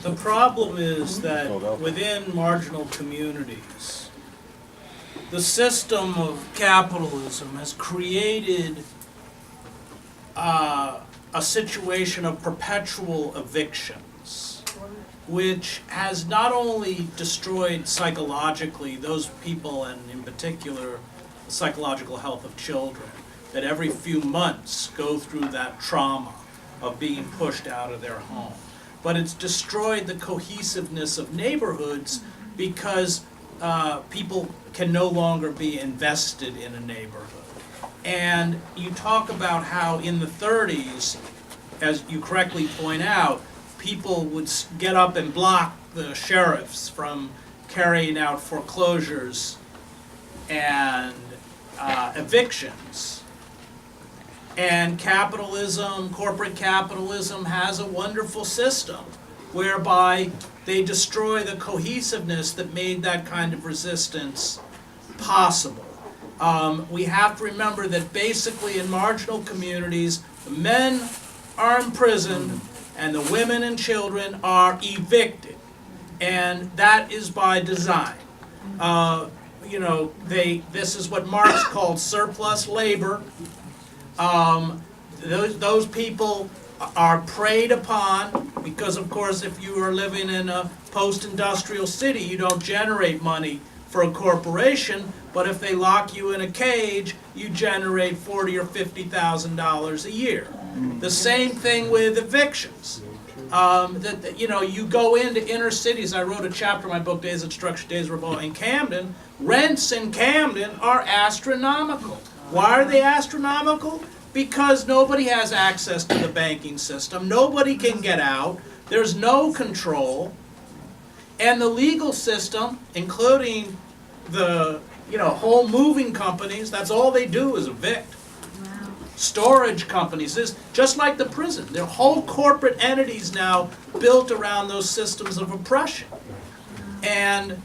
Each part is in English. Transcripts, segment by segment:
The problem is that within marginal communities, the system of capitalism has created a situation of perpetual evictions, which has not only destroyed psychologically those people, and in particular the psychological health of children, that every few months go through that trauma of being pushed out of their home, but it's destroyed the cohesiveness of neighborhoods because people can no longer be invested in a neighborhood. And you talk about how in the 30s, as you correctly point out, people would get up and block the sheriffs from carrying out foreclosures and evictions. And capitalism, corporate capitalism, has a wonderful system whereby they destroy the cohesiveness that made that kind of resistance possible. We have to remember that basically in marginal communities, the men are imprisoned and the women and children are evicted. And that is by design. This is what Marx called surplus labor. Those people are preyed upon because, of course, if you are living in a post-industrial city, you don't generate money for a corporation, but if they lock you in a cage, you generate $40,000 or $50,000 a year. The same thing with evictions. You go into inner cities. I wrote a chapter in my book, Days of Destruction, Days of Revolt, in Camden. Rents in Camden are astronomical. Why are they astronomical? Because nobody has access to the banking system. Nobody can get out. There's no control. And the legal system, including the home moving companies, that's all they do is evict. Storage companies, this just like the prison. There are whole corporate entities now built around those systems of oppression. And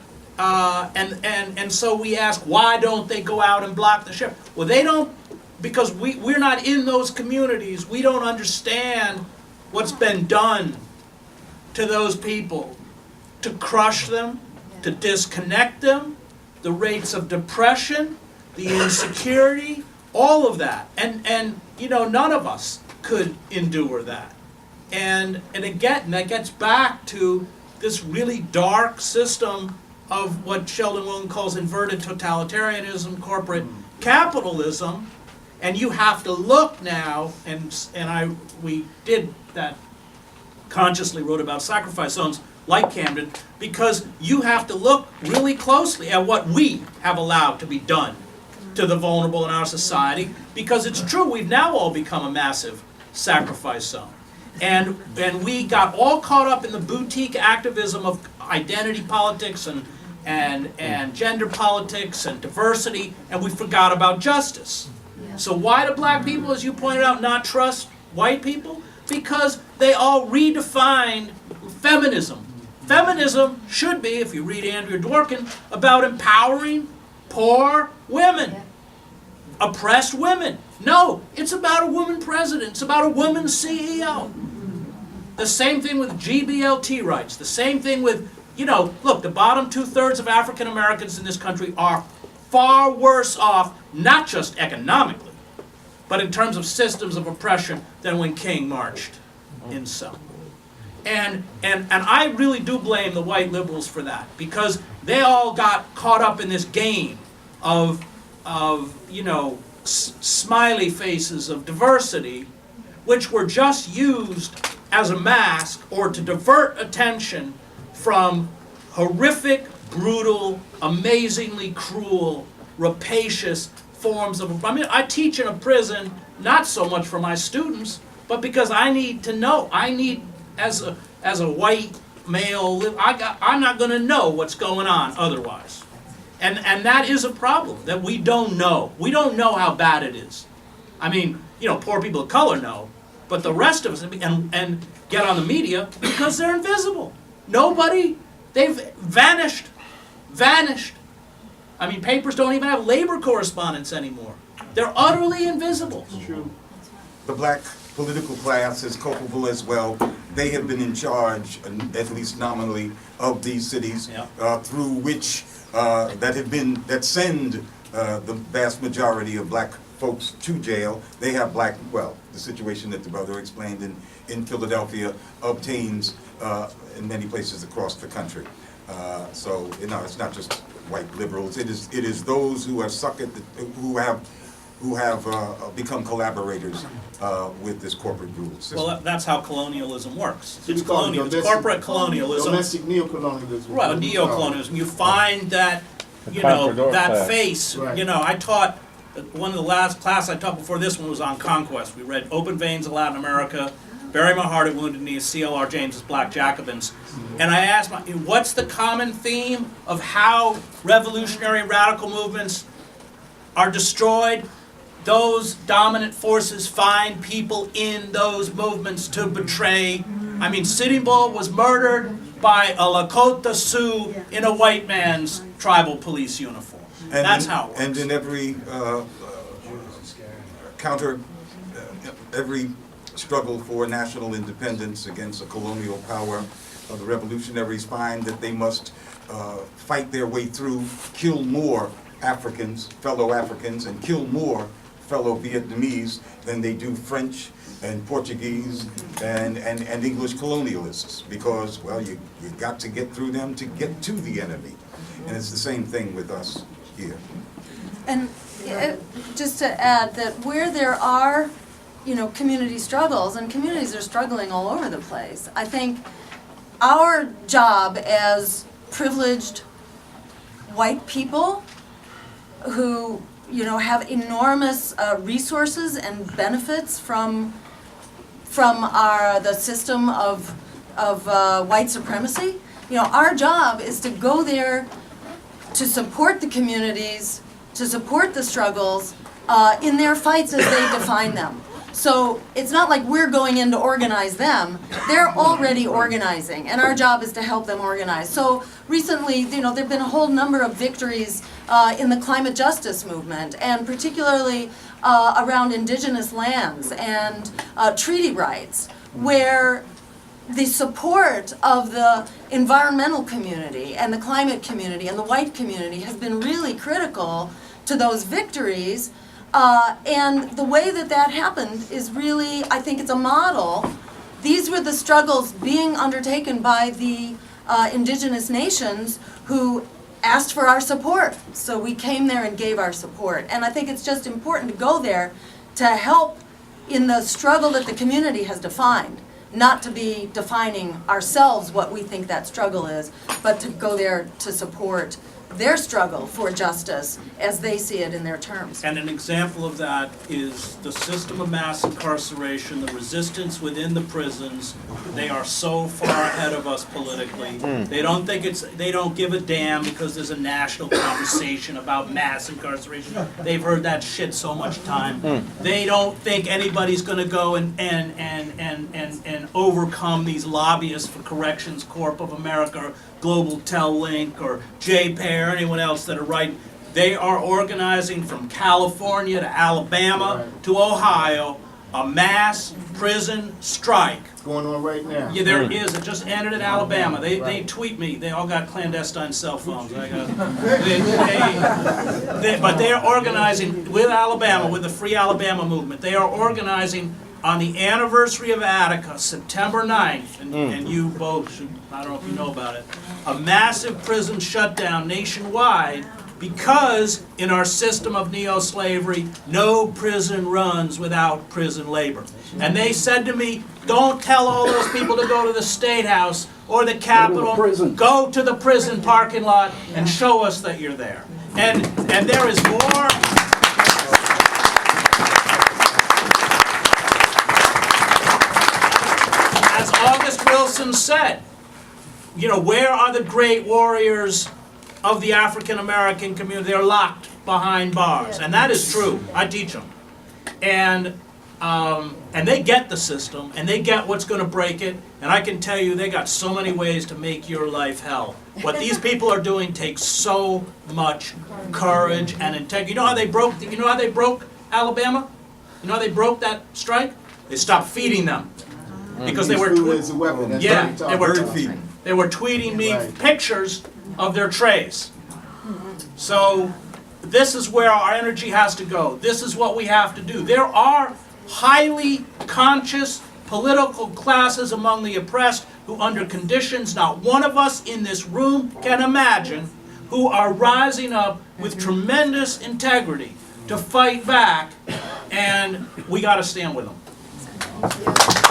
so we ask, why don't they go out and block the sheriff? Well, they don't, because we're not in those communities. We don't understand what's been done to those people, to crush them, to disconnect them, the rates of depression, the insecurity, all of that. And none of us could endure that. And again, that gets back to this really dark system of what Sheldon Wilson calls inverted totalitarianism, corporate capitalism. And you have to look now, we did that, consciously wrote about sacrifice zones like Camden, because you have to look really closely at what we have allowed to be done to the vulnerable in our society, because it's true, we've now all become a massive sacrifice zone. And we got all caught up in the boutique activism of identity politics and gender politics and diversity, and we forgot about justice. So why do black people, as you pointed out, not trust white people? Because they all redefined feminism. Feminism should be, if you read Andrea Dworkin, about empowering poor women, oppressed women. No, it's about a woman president. It's about a woman CEO. The same thing with GBLT rights. The same thing with, look, the bottom 2/3 of African Americans in this country are far worse off, not just economically, but in terms of systems of oppression than when King marched in Selma. And I really do blame the white liberals for that, because they all got caught up in this game of smiley faces of diversity, which were just used as a mask or to divert attention from horrific, brutal, amazingly cruel, rapacious forms of. I teach in a prison, not so much for my students, but because I need to know. I need, as a white male, I'm not going to know what's going on otherwise. And that is a problem, that we don't know. We don't know how bad it is. Poor people of color know, but the rest of us, and get on the media because they're invisible. Nobody, they've vanished. Papers don't even have labor correspondents anymore. They're utterly invisible. It's true. The black political class is culpable as well. they have been in charge, at least nominally, of these cities, through which that send the vast majority of black folks to jail. They have the situation that the brother explained in Philadelphia obtains in many places across the country. So it's not just white liberals. It is those who have who have become collaborators with this corporate rule system. Well, that's how colonialism works. It's colonial. It's corporate colonialism. Domestic neocolonialism. Well, neocolonialism. You find that, that face. Right. I taught, one of the last class I taught before this one was on conquest. We read Open Veins of Latin America, Bury My Heart at Wounded Knee, C.L.R. James's Black Jacobins. And I asked, what's the common theme of how revolutionary radical movements are destroyed? Those dominant forces find people in those movements to betray. Sitting Bull was murdered by a Lakota Sioux in a white man's tribal police uniform. That's how it works. And in every every struggle for national independence against a colonial power, the revolutionaries find that they must fight their way through, kill more fellow Africans, and kill more fellow Vietnamese than they do French and Portuguese and English colonialists, because, you got to get through them to get to the enemy. And it's the same thing with us here. And just to add that where there are, community struggles, and communities are struggling all over the place, I think our job as privileged white people who have enormous resources and benefits from the system of white supremacy. Our job is to go there to support the communities, to support the struggles in their fights as they define them. So it's not like we're going in to organize them. They're already organizing, and our job is to help them organize. So recently, there have been a whole number of victories in the climate justice movement, and particularly around indigenous lands and treaty rights, where the support of the environmental community and the climate community and the white community has been really critical to those victories. And the way that happened is really, I think it's a model. These were the struggles being undertaken by the indigenous nations who asked for our support. So we came there and gave our support. And I think it's just important to go there to help in the struggle that the community has defined. Not to be defining ourselves what we think that struggle is, but to go there to support their struggle for justice as they see it in their terms. And an example of that is the system of mass incarceration, the resistance within the prisons. They are so far ahead of us politically. They don't give a damn because there's a national conversation about mass incarceration. They've heard that shit so much time. They don't think anybody's going to go and overcome these lobbyists for Corrections Corp of America, Global Tel-Link, or JPAIR, or anyone else that are right. They are organizing from California to Alabama to Ohio, a mass prison strike. It's going on right now. Yeah, there is. It just ended in Alabama. They tweet me. They all got clandestine cell phones. But they are organizing with Alabama, with the Free Alabama movement. They are organizing on the anniversary of Attica, September 9th, and you both should, I don't know if you know about it, a massive prison shutdown nationwide because in our system of neo-slavery, no prison runs without prison labor. And they said to me, don't tell all those people to go to the State House or the Capitol. Go to the prison parking lot and show us that you're there. And there is more. As August Wilson said, where are the great warriors of the African American community? They're locked behind bars, and that is true. I teach them, and they get the system, and they get what's going to break it. And I can tell you, they got so many ways to make your life hell. What these people are doing takes so much courage and integrity. You know how they broke? You know how they broke Alabama? You know how they broke that strike? They stopped feeding them. because they were Use food as a weapon. That's Yeah, what we they talking were- Bird about. feeding. they were tweeting me Right. pictures of their trays. So this is where our energy has to go. This is what we have to do. There are highly conscious political classes among the oppressed who, under conditions not one of us in this room can imagine, who are rising up with tremendous integrity to fight back, and we got to stand with them.